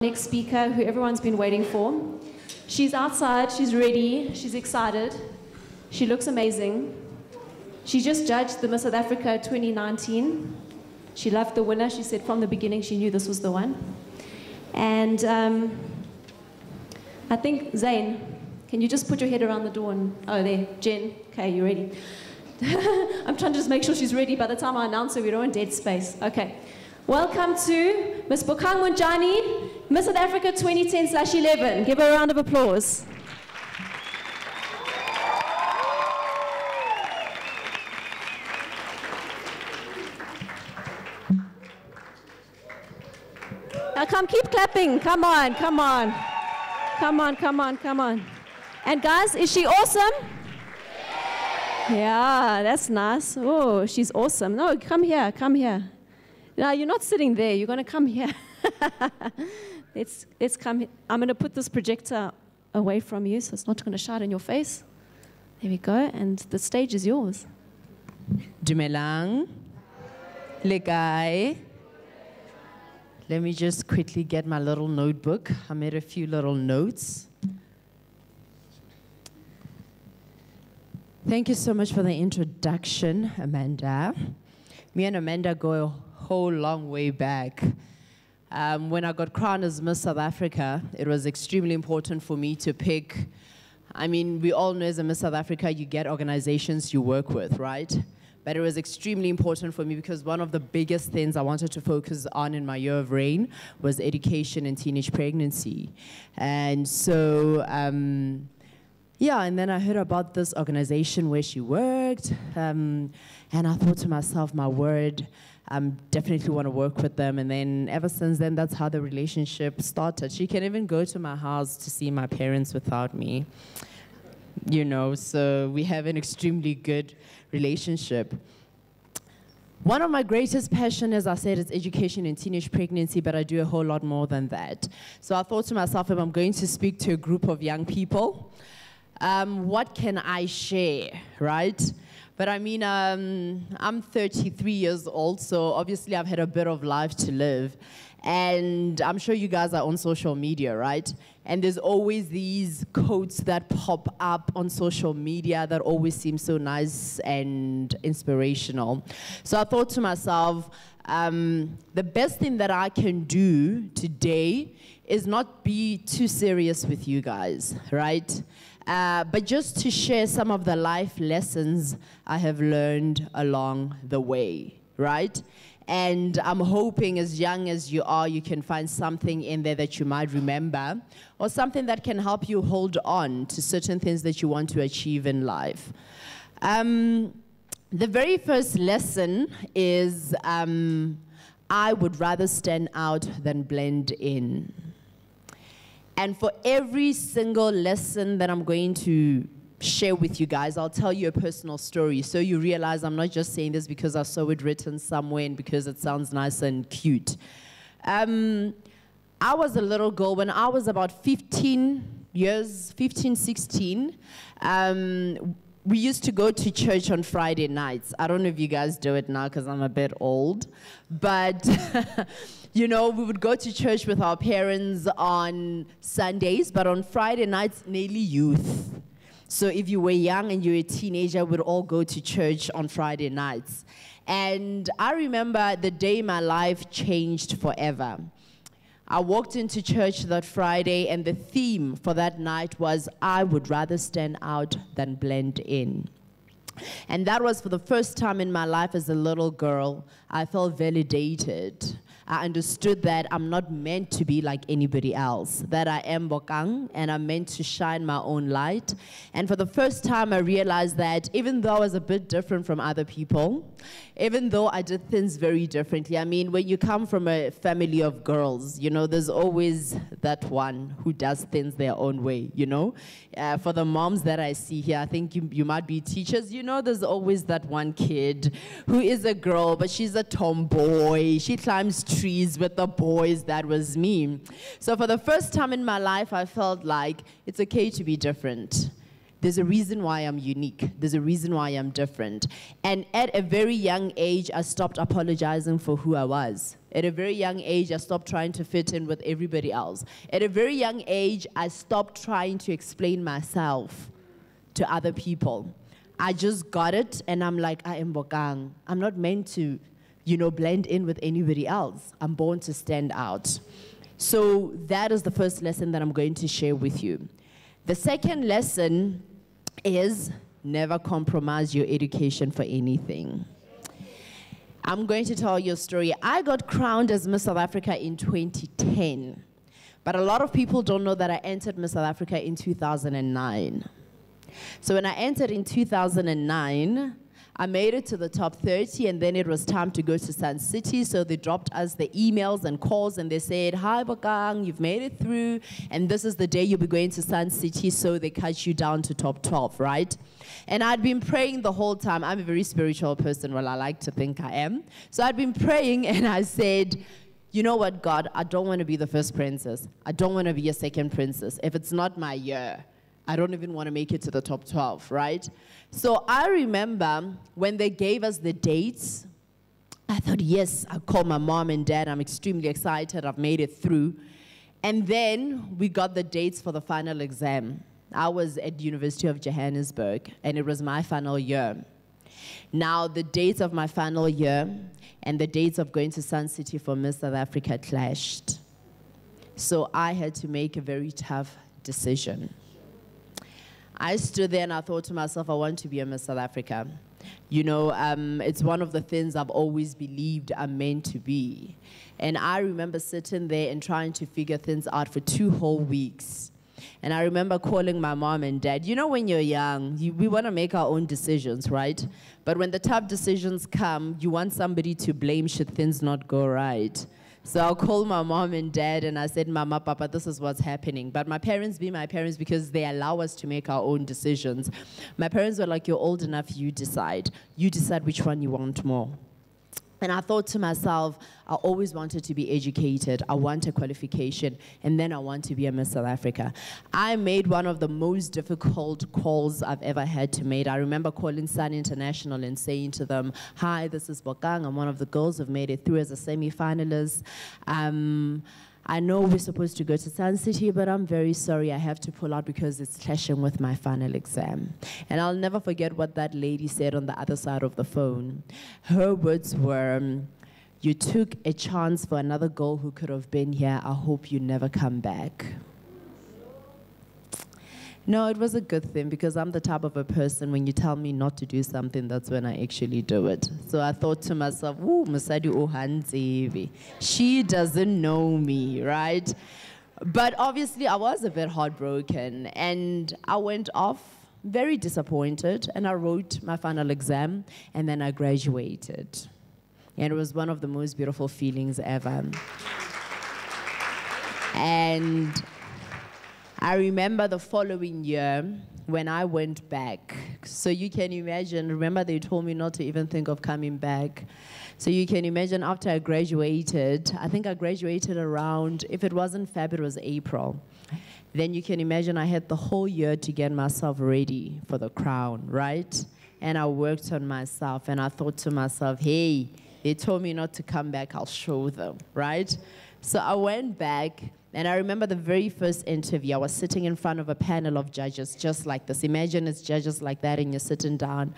Next speaker, who everyone's been waiting for. She's outside, she's ready, she's excited. She looks amazing. She just judged the Miss South Africa 2019. She loved the winner. She said from the beginning she knew this was the one. And I think, Zane, can you just put your head around the door and, oh, there, Jen, okay, you ready? I'm trying to just make sure she's ready. By the time I announce her, we're all in dead space. Okay. Welcome to Miss Bokang Montjane, Miss South Africa 2010/11. Give her a round of applause. Now come, keep clapping. Come on, come on. Come on, come on, come on. And guys, is she awesome? Yeah, that's nice. Oh, she's awesome. No, come here, come here. No, you're not sitting there. You're going to come here. Let's come here. I'm going to put this projector away from you so it's not going to shine in your face. There we go. And the stage is yours. Dumelang. Lekai. Let me just quickly get my little notebook. I made a few little notes. Thank you so much for the introduction, Amanda. Me and Amanda go a whole long way back. When I got crowned as Miss South Africa, it was extremely important for me to pick. I mean, we all know as a Miss South Africa, you get organizations you work with, right? But it was extremely important for me because one of the biggest things I wanted to focus on in my year of reign was education and teenage pregnancy. And so, yeah, and then I heard about this organization where she worked, and I thought to myself, my word, I definitely want to work with them. And then ever since then, that's how the relationship started. She can even go to my house to see my parents without me, you know, so we have an extremely good relationship. One of my greatest passions, as I said, is education and teenage pregnancy, but I do a whole lot more than that. So I thought to myself, if I'm going to speak to a group of young people, what can I share, right? But I mean, I'm 33 years old, so obviously I've had a bit of life to live. And I'm sure you guys are on social media, right? And there's always these quotes that pop up on social media that always seem so nice and inspirational. So I thought to myself, the best thing that I can do today is not be too serious with you guys, right? But just to share some of the life lessons I have learned along the way, right? And I'm hoping as young as you are, you can find something in there that you might remember, or something that can help you hold on to certain things that you want to achieve in life. The very first lesson is I would rather stand out than blend in. And for every single lesson that I'm going to share with you guys, I'll tell you a personal story so you realize I'm not just saying this because I saw it written somewhere and because it sounds nice and cute. I was a little girl when I was about 15, 16. We used to go to church on Friday nights. I don't know if you guys do it now because I'm a bit old, but you know, we would go to church with our parents on Sundays, but on Friday nights, nearly youth. So if you were young and you were a teenager, we'd all go to church on Friday nights. And I remember the day my life changed forever. I walked into church that Friday, and the theme for that night was, I would rather stand out than blend in. And that was for the first time in my life as a little girl, I felt validated. I understood that I'm not meant to be like anybody else, that I am Bokang, and I'm meant to shine my own light. And for the first time, I realized that even though I was a bit different from other people, even though I did things very differently, I mean, when you come from a family of girls, you know, there's always that one who does things their own way, you know? For the moms that I see here, I think you might be teachers, you know, there's always that one kid who is a girl, but she's a tomboy. She climbs trees with the boys. That was me. So for the first time in my life, I felt like it's okay to be different. There's a reason why I'm unique. There's a reason why I'm different. And at a very young age, I stopped apologizing for who I was. At a very young age, I stopped trying to fit in with everybody else. At a very young age, I stopped trying to explain myself to other people. I just got it, and I'm like, I am Bokang. I'm not meant to, blend in with anybody else. I'm born to stand out. So that is the first lesson that I'm going to share with you. The second lesson is never compromise your education for anything. I'm going to tell you a story. I got crowned as Miss South Africa in 2010, but a lot of people don't know that I entered Miss South Africa in 2009. So when I entered in 2009, I made it to the top 30, and then it was time to go to Sun City. So they dropped us the emails and calls, and they said, hi, Bokang, you've made it through, and this is the day you'll be going to Sun City, so they cut you down to top 12, right? And I'd been praying the whole time. I'm a very spiritual person. Well, I like to think I am. So I'd been praying, and I said, you know what, God, I don't want to be the first princess. I don't want to be a second princess. If it's not my year, I don't even want to make it to the top 12, right? So I remember when they gave us the dates, I thought, yes, I called my mom and dad. I'm extremely excited. I've made it through. And then we got the dates for the final exam. I was at the University of Johannesburg, and it was my final year. Now, the dates of my final year and the dates of going to Sun City for Miss South Africa clashed. So I had to make a very tough decision. I stood there and I thought to myself, I want to be a Miss South Africa. It's one of the things I've always believed I'm meant to be. And I remember sitting there and trying to figure things out for 2 whole weeks. And I remember calling my mom and dad. When you're young, we want to make our own decisions, right? But when the tough decisions come, you want somebody to blame should things not go right. So I'll call my mom and dad, and I said, Mama, Papa, this is what's happening. But my parents be my parents because they allow us to make our own decisions. My parents were like, you're old enough, you decide. You decide which one you want more. And I thought to myself, I always wanted to be educated. I want a qualification, and then I want to be a Miss South Africa. I made one of the most difficult calls I've ever had to make. I remember calling Sun International and saying to them, hi, this is Bokang. I'm one of the girls who've made it through as a semi-finalist. I know we're supposed to go to Sun City, but I'm very sorry I have to pull out because it's clashing with my final exam. And I'll never forget what that lady said on the other side of the phone. Her words were, you took a chance for another girl who could have been here. I hope you never come back. No, it was a good thing because I'm the type of a person, when you tell me not to do something, that's when I actually do it. So I thought to myself, ooh, Musadi Ohanzevi. She doesn't know me, right? But obviously I was a bit heartbroken, and I went off very disappointed, and I wrote my final exam, and then I graduated. And it was one of the most beautiful feelings ever. And I remember the following year when I went back. So you can imagine, remember they told me not to even think of coming back. So you can imagine after I graduated, I think I graduated around, if it wasn't February, it was April. Then you can imagine I had the whole year to get myself ready for the crown, right? And I worked on myself, and I thought to myself, hey, they told me not to come back, I'll show them, right? So I went back. And I remember the very first interview, I was sitting in front of a panel of judges just like this. Imagine it's judges like that and you're sitting down.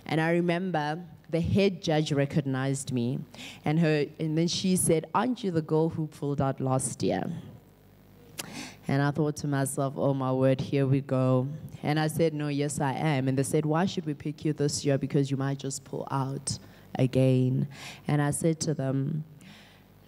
And I remember the head judge recognized me. And then she said, aren't you the girl who pulled out last year? And I thought to myself, oh my word, here we go. And I said, no, yes, I am. And they said, why should we pick you this year? Because you might just pull out again. And I said to them,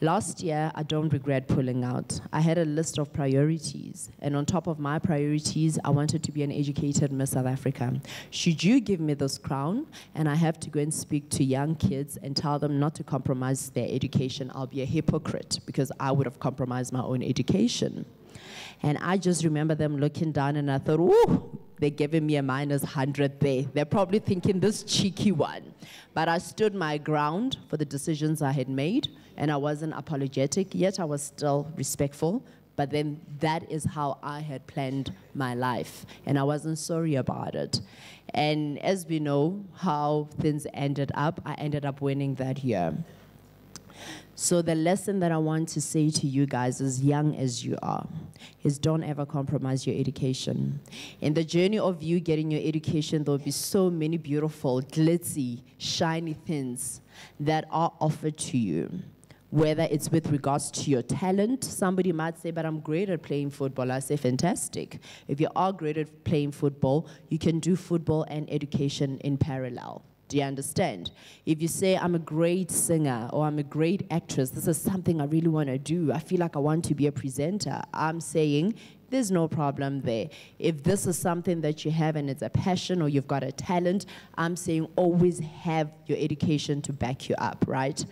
last year, I don't regret pulling out. I had a list of priorities, and on top of my priorities, I wanted to be an educated Miss South Africa. Should you give me this crown, and I have to go and speak to young kids and tell them not to compromise their education, I'll be a hypocrite because I would have compromised my own education. And I just remember them looking down, and I thought, ooh, they're giving me a -100 there. They're probably thinking this cheeky one. But I stood my ground for the decisions I had made, and I wasn't apologetic, yet I was still respectful. But then that is how I had planned my life, and I wasn't sorry about it. And as we know how things ended up, I ended up winning that year. So the lesson that I want to say to you guys, as young as you are, is don't ever compromise your education. In the journey of you getting your education, there will be so many beautiful, glitzy, shiny things that are offered to you. Whether it's with regards to your talent, somebody might say, but I'm great at playing football. I say, fantastic. If you are great at playing football, you can do football and education in parallel. Do you understand? If you say, I'm a great singer or I'm a great actress, this is something I really want to do, I feel like I want to be a presenter, I'm saying, there's no problem there. If this is something that you have and it's a passion or you've got a talent, I'm saying always have your education to back you up, right?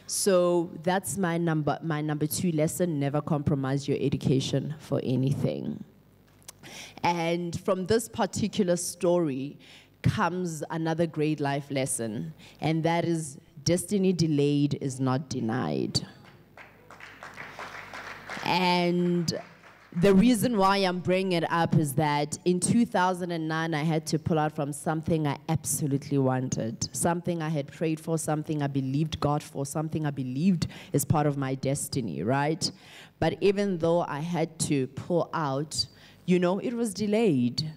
So that's my number 2 lesson, never compromise your education for anything. And from this particular story comes another great life lesson, and that is destiny delayed is not denied. And the reason why I'm bringing it up is that in 2009, I had to pull out from something I absolutely wanted, something I had prayed for, something I believed God for, something I believed is part of my destiny, right? But even though I had to pull out, you know, it was delayed.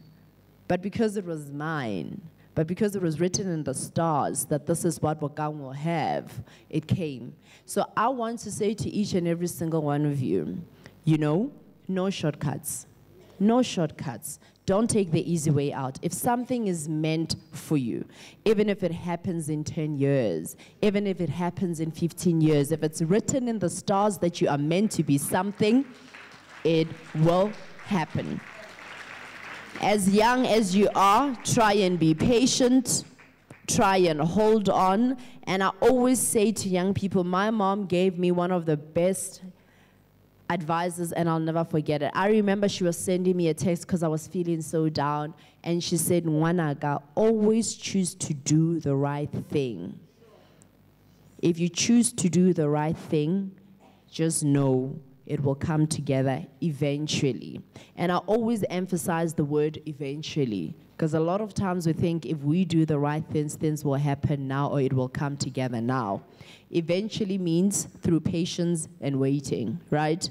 But because it was mine, but because it was written in the stars that this is what Bokang will have, it came. So I want to say to each and every single one of you, you know, no shortcuts. No shortcuts. Don't take the easy way out. If something is meant for you, even if it happens in 10 years, even if it happens in 15 years, if it's written in the stars that you are meant to be something, it will happen. As young as you are, try and be patient, try and hold on. And I always say to young people, my mom gave me one of the best advisors, and I'll never forget it. I remember she was sending me a text because I was feeling so down, and she said, Nwanaga, always choose to do the right thing. If you choose to do the right thing, just know it will come together eventually. And I always emphasize the word eventually, because a lot of times we think if we do the right things, things will happen now or it will come together now. Eventually means through patience and waiting, right?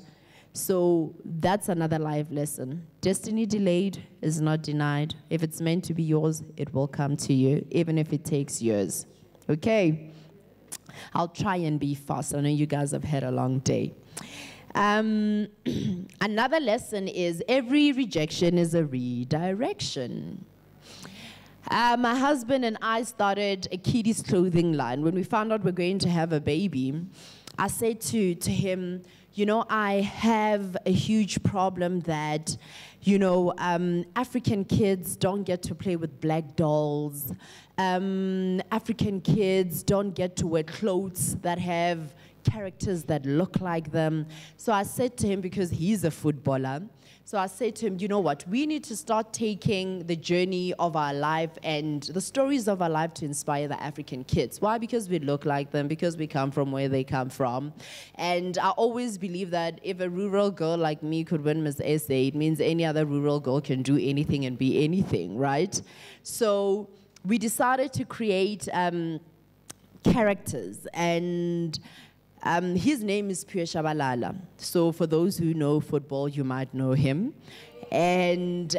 So that's another life lesson. Destiny delayed is not denied. If it's meant to be yours, it will come to you, even if it takes years. Okay? I'll try and be fast. I know you guys have had a long day. Another lesson is every rejection is a redirection. My husband and I started a kiddies clothing line. When we found out we're going to have a baby, I said to him, you know, I have a huge problem that, you know, African kids don't get to play with black dolls. African kids don't get to wear clothes that have characters that look like them. So I said to him, because he's a footballer, so I said to him, you know what, we need to start taking the journey of our life and the stories of our life to inspire the African kids. Why? Because we look like them, because we come from where they come from. And I always believe that if a rural girl like me could win Miss SA, it means any other rural girl can do anything and be anything, right? So we decided to create characters, and his name is Tshabalala. So for those who know football, you might know him. And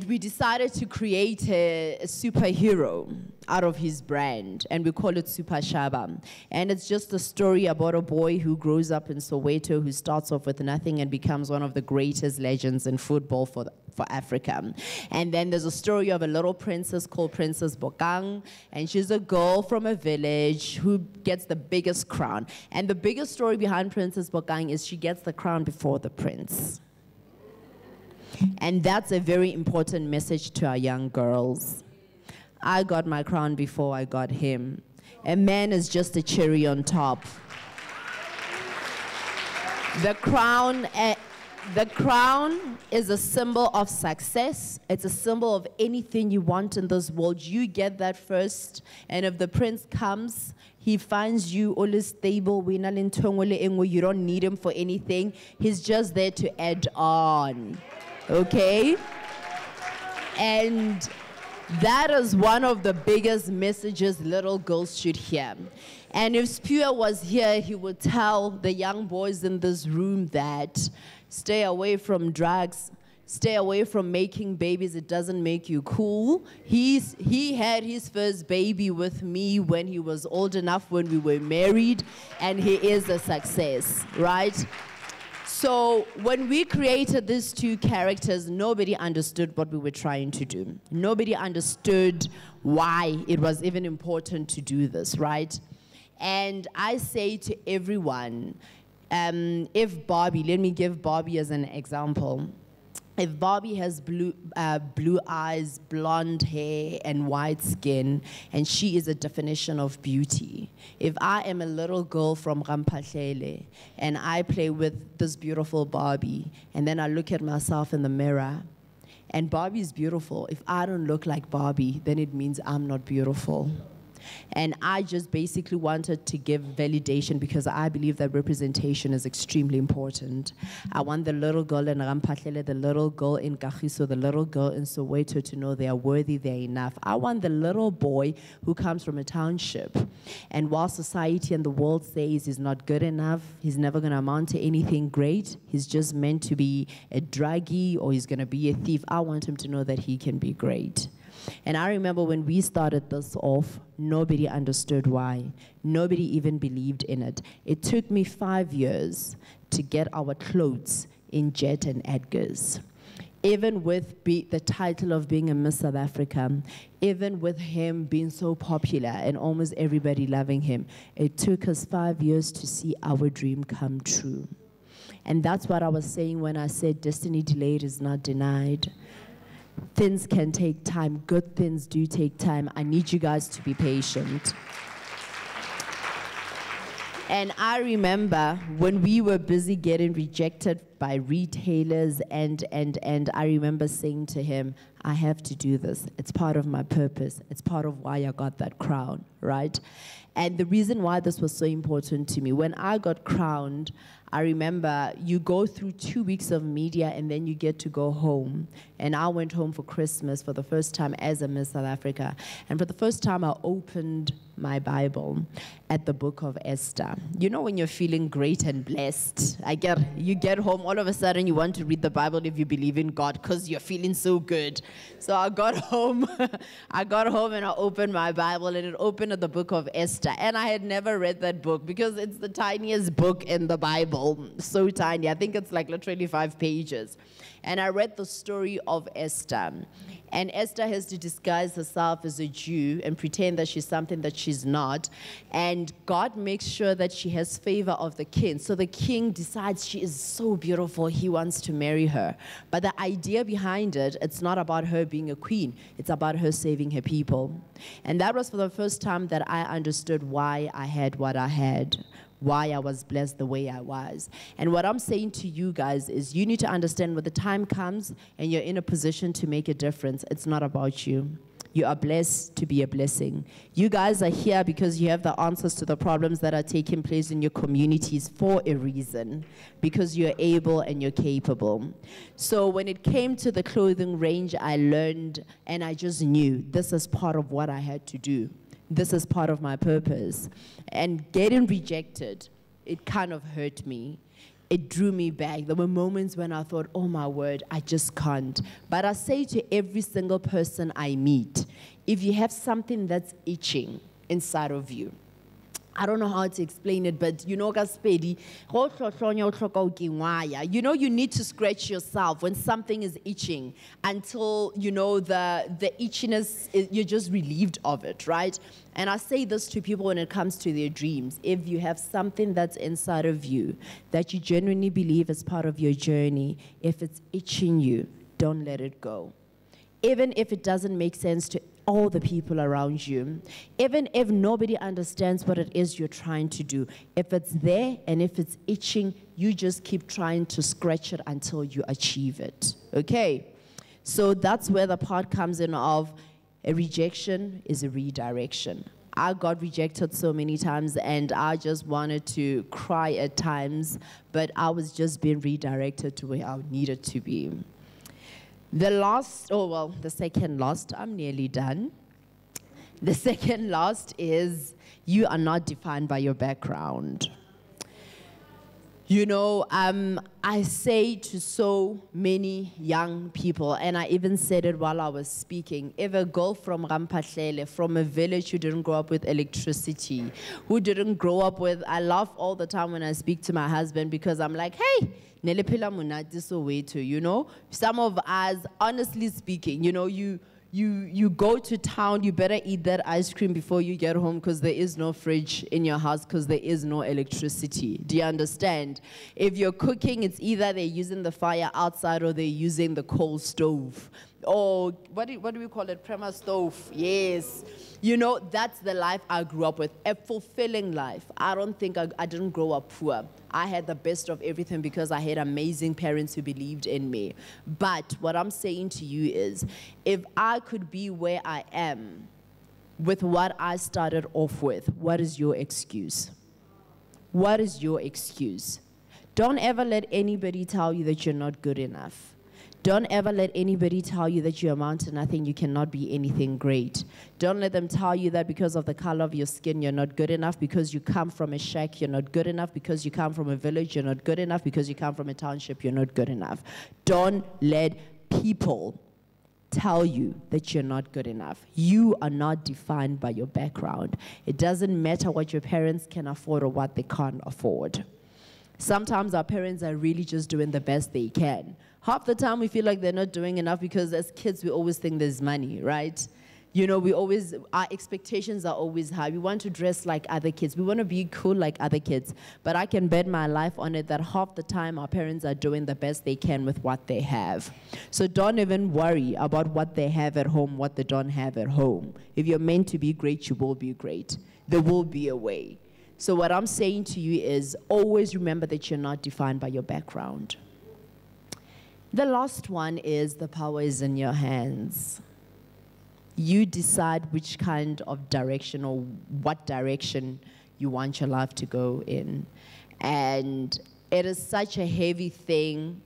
we decided to create a superhero out of his brand, and we call it Super Shaba. And it's just a story about a boy who grows up in Soweto, who starts off with nothing and becomes one of the greatest legends in football for Africa. And then there's a story of a little princess called Princess Bokang, and she's a girl from a village who gets the biggest crown. And the biggest story behind Princess Bokang is she gets the crown before the prince. And that's a very important message to our young girls. I got my crown before I got him. A man is just a cherry on top. The crown is a symbol of success. It's a symbol of anything you want in this world. You get that first, and if the prince comes, he finds you always stable. You don't need him for anything. He's just there to add on. Okay? And That is one of the biggest messages little girls should hear. And if Spear was here, he would tell the young boys in this room that stay away from drugs, stay away from making babies. It doesn't make you cool. He had his first baby with me when he was old enough, when we were married, and he is a success, right? So when we created these two characters, nobody understood what we were trying to do. Nobody understood why it was even important to do this, right? And I say to everyone, if Barbie, let me give Barbie as an example. If Barbie has blue eyes, blonde hair, and white skin, and she is a definition of beauty. If I am a little girl from Ramphahlele, and I play with this beautiful Barbie, and then I look at myself in the mirror, and Barbie is beautiful. If I don't look like Barbie, then it means I'm not beautiful. And I just basically wanted to give validation because I believe that representation is extremely important. I want the little girl in Ramphahlele, the little girl in Kagiso, the little girl in Soweto to know they are worthy, they're enough. I want the little boy who comes from a township. And while society and the world says he's not good enough, he's never going to amount to anything great, he's just meant to be a druggie or he's going to be a thief, I want him to know that he can be great. And I remember when we started this off, nobody understood why. Nobody even believed in it. It took me 5 years to get our clothes in Jet and Edgar's. Even with the title of being a Miss South Africa, even with him being so popular and almost everybody loving him, it took us 5 years to see our dream come true. And that's what I was saying when I said destiny delayed is not denied. Things can take time. Good things do take time. I need you guys to be patient. And I remember when we were busy getting rejected by retailers, and I remember saying to him, I have to do this. It's part of my purpose. It's part of why I got that crown, right? And the reason why this was so important to me, when I got crowned, I remember you go through 2 weeks of media and then you get to go home. And I went home for Christmas for the first time as a Miss South Africa. And for the first time, I opened my Bible at the book of Esther. You know when you're feeling great and blessed? You get home, all of a sudden you want to read the Bible if you believe in God because you're feeling so good. So I got home, and I opened my Bible and it opened at the book of Esther. And I had never read that book because it's the tiniest book in the Bible, so tiny. I think it's like literally 5 pages. And I read the story of Esther. And Esther has to disguise herself as a Jew and pretend that she's something that she's not. And God makes sure that she has favor of the king. So the king decides she is so beautiful, he wants to marry her. But the idea behind it, it's not about her being a queen. It's about her saving her people. And that was for the first time that I understood why I had what I had, why I was blessed the way I was. And what I'm saying to you guys is you need to understand when the time comes and you're in a position to make a difference, it's not about you. You are blessed to be a blessing. You guys are here because you have the answers to the problems that are taking place in your communities for a reason, because you're able and you're capable. So when it came to the clothing range, I learned and I just knew this is part of what I had to do. This is part of my purpose. And getting rejected, it kind of hurt me. It drew me back. There were moments when I thought, oh my word, I just can't. But I say to every single person I meet, if you have something that's itching inside of you, I don't know how to explain it, but you know, you know, you need to scratch yourself when something is itching until, you know, the itchiness, you're just relieved of it, right? And I say this to people when it comes to their dreams. If you have something that's inside of you that you genuinely believe is part of your journey, if it's itching you, don't let it go. Even if it doesn't make sense to all the people around you, even if nobody understands what it is you're trying to do, if it's there and if it's itching, you just keep trying to scratch it until you achieve it, okay? So that's where the part comes in of a rejection is a redirection. I got rejected so many times and I just wanted to cry at times, but I was just being redirected to where I needed to be. The second last, I'm nearly done. The second last is you are not defined by your background. You know, I say to so many young people, and I even said it while I was speaking, if a girl from Ramphahlele, from a village who didn't grow up with electricity, who didn't grow up with, I laugh all the time when I speak to my husband because I'm like, hey, Nelephila Munati Soweto, you know? Some of us, honestly speaking, you know, you go to town, you better eat that ice cream before you get home because there is no fridge in your house because there is no electricity. Do you understand? If you're cooking, it's either they're using the fire outside or they're using the coal stove. Or what do we call it? Prema stove. Yes. You know, that's the life I grew up with, a fulfilling life. I don't think I didn't grow up poor. I had the best of everything because I had amazing parents who believed in me. But what I'm saying to you is, if I could be where I am with what I started off with, what is your excuse? What is your excuse? Don't ever let anybody tell you that you're not good enough. Don't ever let anybody tell you that you amount to nothing, you cannot be anything great. Don't let them tell you that because of the color of your skin, you're not good enough, because you come from a shack, you're not good enough, because you come from a village, you're not good enough, because you come from a township, you're not good enough. Don't let people tell you that you're not good enough. You are not defined by your background. It doesn't matter what your parents can afford or what they can't afford. Sometimes our parents are really just doing the best they can. Half the time we feel like they're not doing enough because as kids we always think there's money, right? You know, our expectations are always high. We want to dress like other kids. We want to be cool like other kids. But I can bet my life on it that half the time our parents are doing the best they can with what they have. So don't even worry about what they have at home, what they don't have at home. If you're meant to be great, you will be great. There will be a way. So what I'm saying to you is always remember that you're not defined by your background. The last one is the power is in your hands. You decide which kind of direction or what direction you want your life to go in. And it is such a heavy thing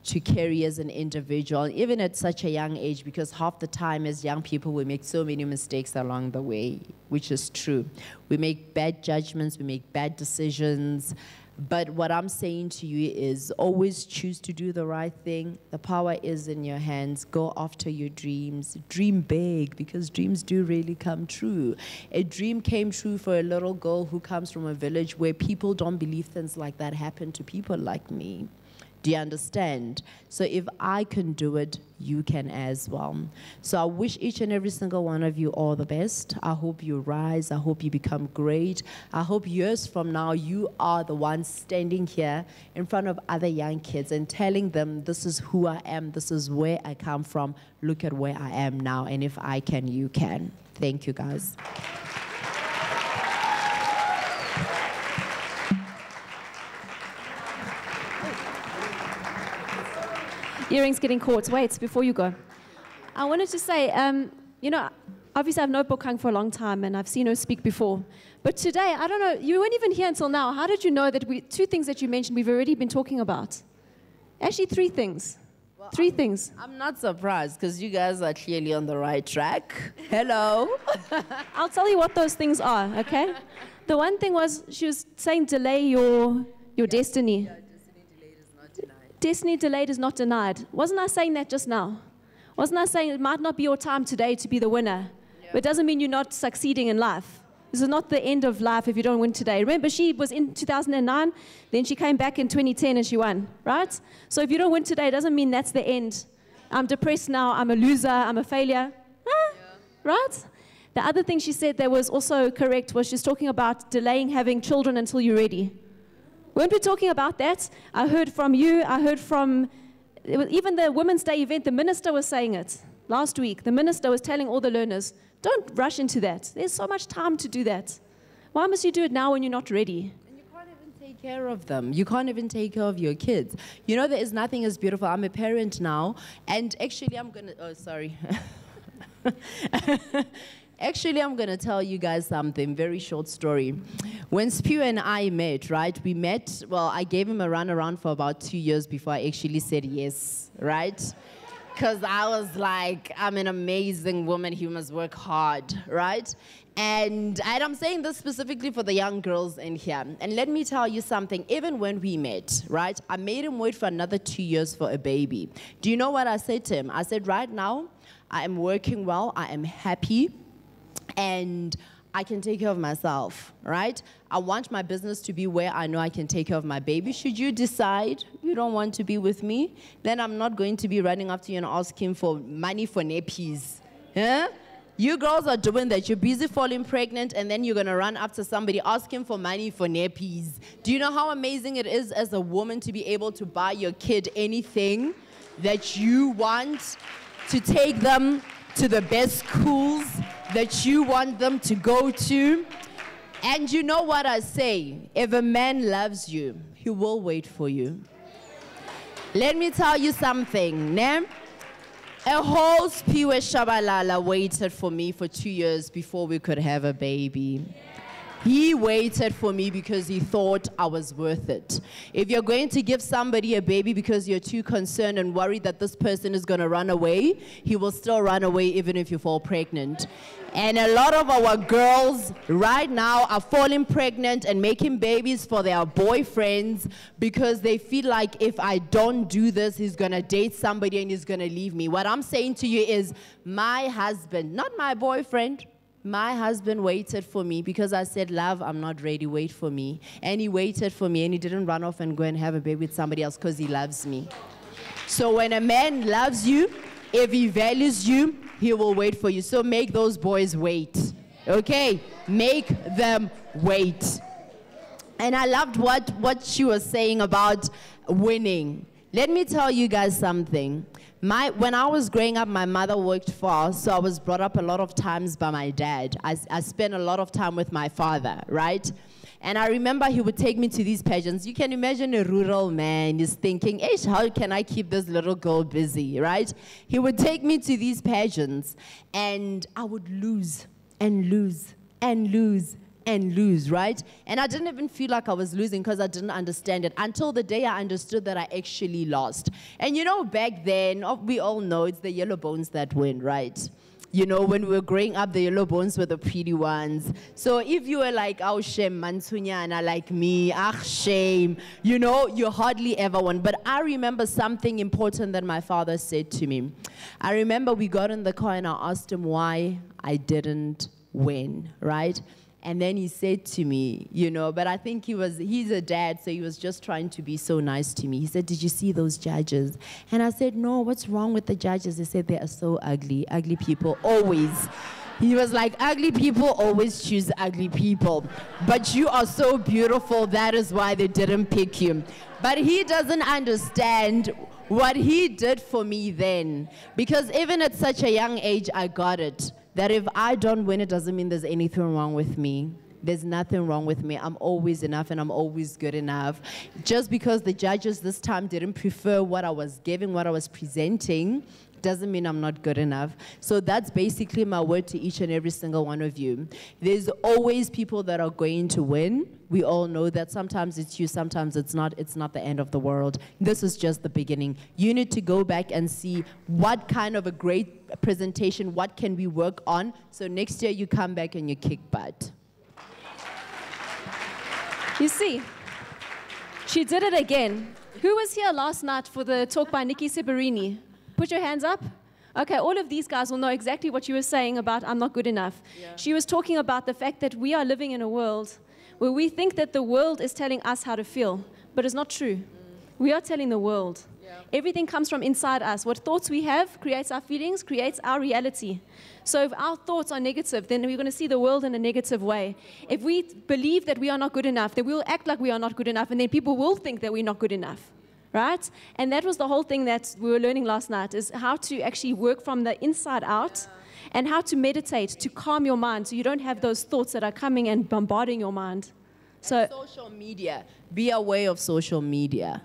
to carry as an individual, even at such a young age, because half the time as young people we make so many mistakes along the way, which is true. We make bad judgments, we make bad decisions. But what I'm saying to you is always choose to do the right thing. The power is in your hands. Go after your dreams. Dream big, because dreams do really come true. A dream came true for a little girl who comes from a village where people don't believe things like that happen to people like me. Do you understand? So if I can do it, you can as well. So I wish each and every single one of you all the best. I hope you rise. I hope you become great. I hope years from now, you are the ones standing here in front of other young kids and telling them, this is who I am. This is where I come from. Look at where I am now. And if I can, you can. Thank you, guys. Earrings getting caught. Wait, before you go. I wanted to say, you know, obviously I've known Bokang for a long time and I've seen her speak before. But today, I don't know, you weren't even here until now. How did you know that two things that you mentioned we've already been talking about? Actually, three things. Well, three things. I'm not surprised because you guys are clearly on the right track. Hello. I'll tell you what those things are, okay? The one thing was she was saying delay your destiny. Yeah, destiny delayed is not denied. Destiny delayed is not denied. Wasn't I saying that just now? Wasn't I saying it might not be your time today to be the winner? Yeah. But it doesn't mean you're not succeeding in life. This is not the end of life if you don't win today. Remember, she was in 2009, then she came back in 2010 and she won, right? So if you don't win today, it doesn't mean that's the end. I'm depressed now, I'm a loser, I'm a failure. Right? The other thing she said that was also correct was she's talking about delaying having children until you're ready. Weren't we talking about that? I heard from you, I heard from, even the Women's Day event, the minister was saying it last week. The minister was telling all the learners, don't rush into that. There's so much time to do that. Why must you do it now when you're not ready? And you can't even take care of them. You can't even take care of your kids. You know, there is nothing as beautiful. I'm a parent now, and actually I'm going to, oh, sorry. Actually, I'm going to tell you guys something, very short story. When Spew and I met, right, we met, well, I gave him a runaround for about 2 years before I actually said yes, right? because I was like, I'm an amazing woman, he must work hard, right? And I'm saying this specifically for the young girls in here. And let me tell you something, even when we met, right, I made him wait for another 2 years for a baby. Do you know what I said to him? I said, right now, I am working well, I am happy, and I can take care of myself, right? I want my business to be where I know I can take care of my baby. Should you decide you don't want to be with me, then I'm not going to be running after you and asking for money for nappies. Yeah? You girls are doing that. You're busy falling pregnant, and then you're going to run after somebody asking for money for nappies. Do you know how amazing it is as a woman to be able to buy your kid anything that you want, to take them to the best schools that you want them to go to? And you know what I say? If a man loves you, he will wait for you. Let me tell you something, ne? A whole Tshabalala waited for me for 2 years before we could have a baby. He waited for me because he thought I was worth it. If you're going to give somebody a baby because you're too concerned and worried that this person is going to run away, he will still run away even if you fall pregnant. And a lot of our girls right now are falling pregnant and making babies for their boyfriends because they feel like if I don't do this, he's going to date somebody and he's going to leave me. What I'm saying to you is my husband, not my boyfriend, my husband waited for me because I said, love, I'm not ready, wait for me. And he waited for me, and he didn't run off and go and have a baby with somebody else because he loves me. So when a man loves you, if he values you, he will wait for you. So make those boys wait, okay? Make them wait. And I loved what she was saying about winning. Let me tell you guys something. When I was growing up, my mother worked far, so I was brought up a lot of times by my dad. I spent a lot of time with my father, right? And I remember he would take me to these pageants. You can imagine a rural man is thinking, how can I keep this little girl busy, right? He would take me to these pageants, and I would lose and lose and lose and lose, right? And I didn't even feel like I was losing because I didn't understand it until the day I understood that I actually lost. And you know, back then, we all know it's the yellow bones that win, right? You know, when we were growing up, the yellow bones were the pretty ones. So if you were like, oh, shame, Mansunyana, like me, shame, you know, you hardly ever won. But I remember something important that my father said to me. I remember we got in the car and I asked him why I didn't win, right? And then he said to me, you know, but I think he's a dad, so he was just trying to be so nice to me. He said, did you see those judges? And I said, no, what's wrong with the judges? He said, they are so ugly. Ugly people always. He was like, ugly people always choose ugly people. But you are so beautiful, that is why they didn't pick you. But he doesn't understand what he did for me then. Because even at such a young age, I got it. That if I don't win, it doesn't mean there's anything wrong with me. There's nothing wrong with me. I'm always enough and I'm always good enough. Just because the judges this time didn't prefer what I was giving, what I was presenting, doesn't mean I'm not good enough. So that's basically my word to each and every single one of you. There's always people that are going to win. We all know that. Sometimes it's you, sometimes it's not. It's not the end of the world. This is just the beginning. You need to go back and see what kind of a great presentation, what can we work on, so next year you come back and you kick butt. You see, she did it again. Who was here last night for the talk by Nikki Seberini? Put your hands up. Okay, all of these guys will know exactly what you were saying about I'm not good enough. Yeah. She was talking about the fact that we are living in a world where we think that the world is telling us how to feel, but it's not true. We are telling the world. Yeah. Everything comes from inside us. What thoughts we have creates our feelings, creates our reality. So if our thoughts are negative, then we're going to see the world in a negative way. If we believe that we are not good enough, then we'll act like we are not good enough, and then people will think that we're not good enough. Right? And that was the whole thing that we were learning last night, is how to actually work from the inside out and how to meditate to calm your mind so you don't have those thoughts that are coming and bombarding your mind. So social media, be aware of social media.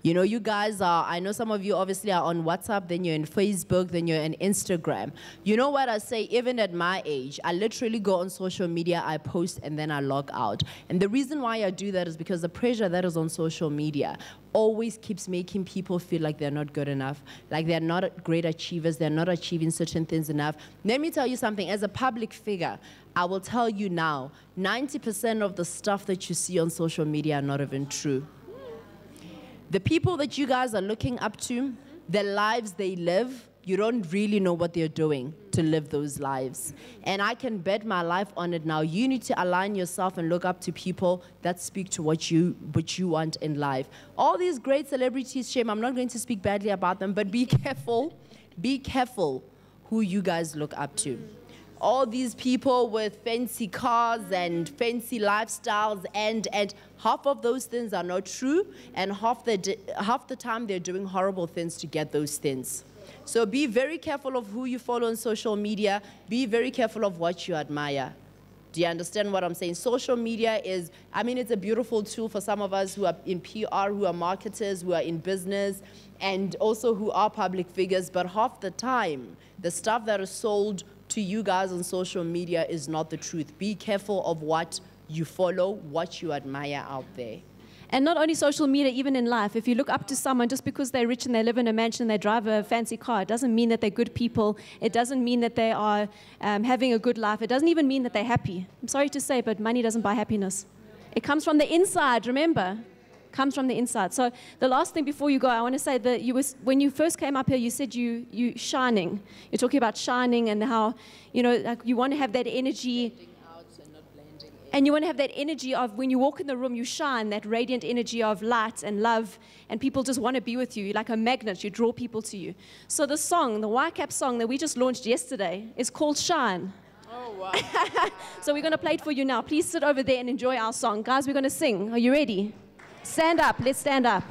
You know, you guys are, I know some of you obviously are on WhatsApp, then you're in Facebook, then you're in Instagram. You know what I say, even at my age, I literally go on social media, I post, and then I log out. And the reason why I do that is because the pressure that is on social media always keeps making people feel like they're not good enough, like they're not great achievers, they're not achieving certain things enough. Let me tell you something, as a public figure, I will tell you now, 90% of the stuff that you see on social media are not even true. The people that you guys are looking up to, the lives they live, you don't really know what they're doing to live those lives. And I can bet my life on it now. You need to align yourself and look up to people that speak to what you want in life. All these great celebrities, shame, I'm not going to speak badly about them, but be careful who you guys look up to. All these people with fancy cars and fancy lifestyles, and half of those things are not true, and half the time they're doing horrible things to get those things. So be very careful of who you follow on social media. Be very careful of what you admire. Do you understand what I'm saying? Social media is, I mean, it's a beautiful tool for some of us who are in PR, who are marketers, who are in business, and also who are public figures, but half the time, the stuff that is sold to you guys on social media is not the truth. Be careful of what you follow, what you admire out there. And not only social media, even in life. If you look up to someone, just because they're rich and they live in a mansion, they drive a fancy car, it doesn't mean that they're good people. It doesn't mean that they are having a good life. It doesn't even mean that they're happy. I'm sorry to say, but money doesn't buy happiness. It comes from the inside, remember? Comes from the inside. So the last thing before you go, I want to say that when you first came up here, you said you shining. You're talking about shining and how, you know, like you want to have that energy. And you want to have that energy of when you walk in the room, you shine, that radiant energy of light and love, and people just want to be with you. You're like a magnet, you draw people to you. So the song, the YCAP song that we just launched yesterday is called Shine. Oh, wow. So we're going to play it for you now. Please sit over there and enjoy our song. Guys, we're going to sing. Are you ready? Stand up. Let's stand up.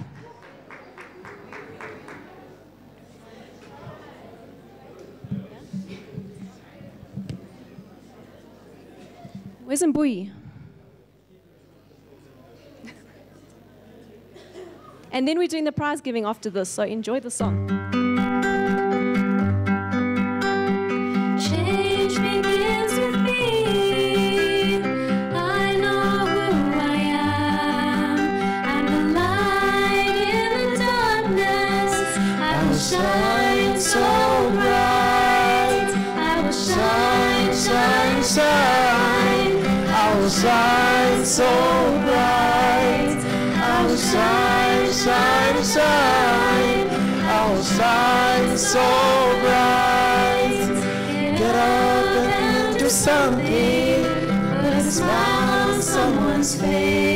Where's Mbui? And then we're doing the prize giving after this, so enjoy the song. Change begins with me. I know who I am. I'm the light in the darkness. I will shine so bright. I will shine, shine, shine. I will shine so bright. I will shine, shine, shine. I will shine so bright. Get up and do something. Put a smile on someone's face.